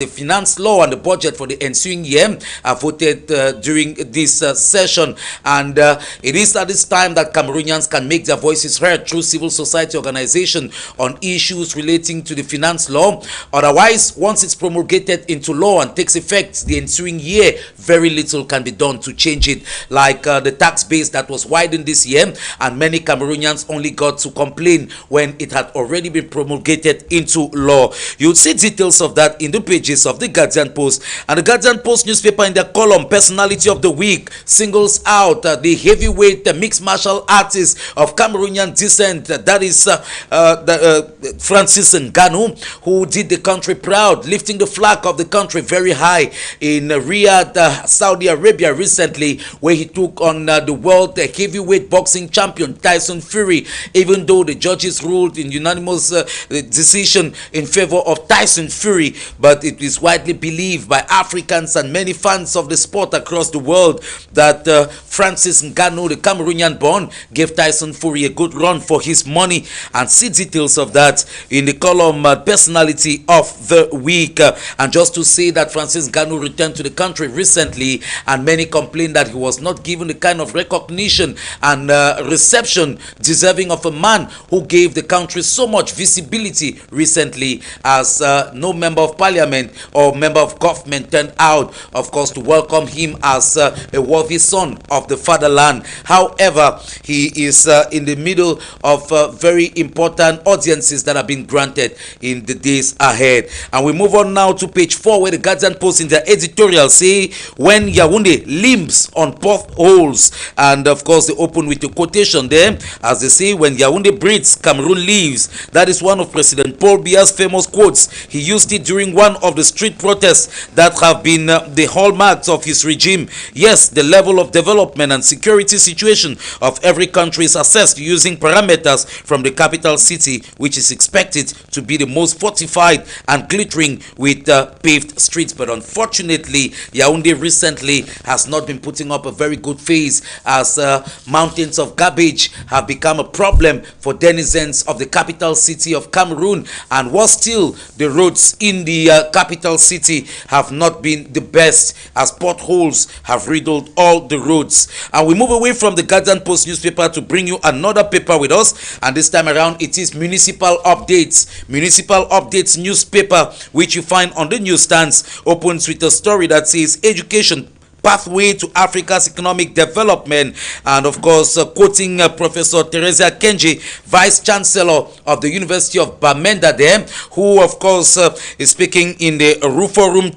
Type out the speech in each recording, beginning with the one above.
The finance law and the budget for the ensuing year are voted during this session, and it is at this time that Cameroonians can make their voices heard through civil society organization on issues relating to the finance law. Otherwise, once it's promulgated into law and takes effect the ensuing year, very little can be done to change it, like the tax base that was widened this year, and many Cameroonians only got to complain when it had already been promulgated into law. You'll see details of that in the pages of the Guardian Post. And the Guardian Post newspaper, in their column Personality of the Week, singles out the heavyweight mixed martial artist of Cameroonian descent, that is Francis Ngannou, who did the country proud, lifting the flag of the country very high in Riyadh, Saudi Arabia recently, where he took on the world heavyweight boxing champion Tyson Fury, even though the judges ruled in unanimous decision in favor of Tyson Fury. But it is widely believed by Africans and many fans of the sport across the world that Francis Ngannou, the Cameroonian born, gave Tyson Fury a good run for his money. And see details of that in the column Personality of the Week. And just to say that Francis Ngannou returned to the country recently, and many complained that he was not given the kind of recognition and reception deserving of a man who gave the country so much visibility recently, as no member of parliament or member of government turned out, of course, to welcome him as a worthy son of the fatherland. However, he is in the middle of very important audiences that have been granted in the days ahead. And we move on now to page 4, where the Guardian Post in their editorial say, when Yaoundé limps on potholes. And of course, they open with a quotation there, as they say, when Yaoundé breathes, Cameroon lives. That is one of President Paul Biya's famous quotes. He used it during one of the street protests that have been the hallmarks of his regime. Yes, the level of development and security situation of every country is assessed using parameters from the capital city, which is expected to be the most fortified and glittering with paved streets. But unfortunately, Yaoundé recently has not been putting up a very good face, as mountains of garbage have become a problem for denizens of the capital city of Cameroon. And worse still, the roads in the capital city have not been the best, as potholes have riddled all the roads. And we move away from the Guardian Post newspaper to bring you another paper with us, and this time around it is Municipal Updates. Municipal Updates newspaper, which you find on the newsstands, opens with a story that says education pathway to Africa's economic development. And of course, quoting Professor Teresia Akenji, Vice Chancellor of the University of Bamenda there, who of course is speaking in the Rufo Room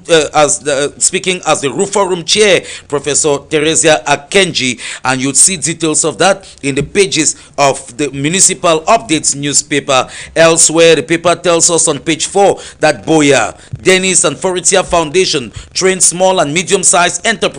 speaking as the Rufo Room chair, Professor Teresia Akenji. And you'll see details of that in the pages of the Municipal Updates newspaper. Elsewhere, the paper tells us on page 4 that Boya, Dennis and Foritia Foundation train small and medium-sized enterprises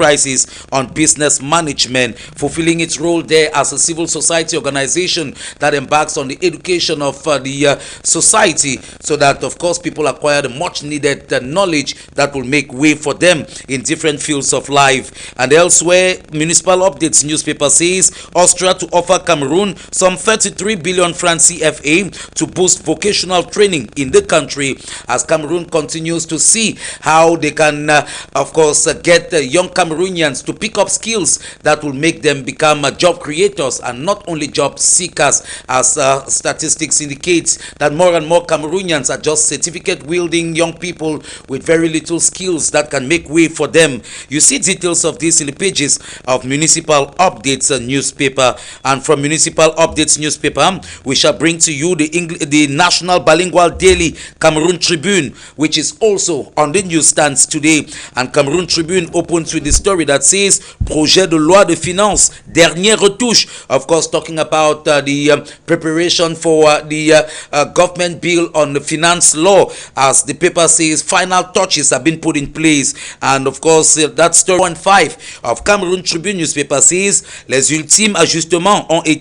on business management, fulfilling its role there as a civil society organization that embarks on the education of the society, so that of course people acquire the much needed knowledge that will make way for them in different fields of life. And elsewhere, Municipal Updates newspaper says Austria to offer Cameroon some 33 billion francs CFA to boost vocational training in the country, as Cameroon continues to see how they can of course get young Cameroonians to pick up skills that will make them become job creators and not only job seekers, as statistics indicates that more and more Cameroonians are just certificate wielding young people with very little skills that can make way for them. You see details of this in the pages of Municipal Updates newspaper. And from Municipal Updates newspaper, we shall bring to you the National Bilingual Daily Cameroon Tribune, which is also on the newsstands today. And Cameroon Tribune opens with the story that says Projet de loi de finances, dernière retouche. Of course, talking about the preparation for the government bill on the finance law. As the paper says, final touches have been put in place. And of course, that story 1.5 of Cameroon Tribune newspaper says les ultimes ajustements ont été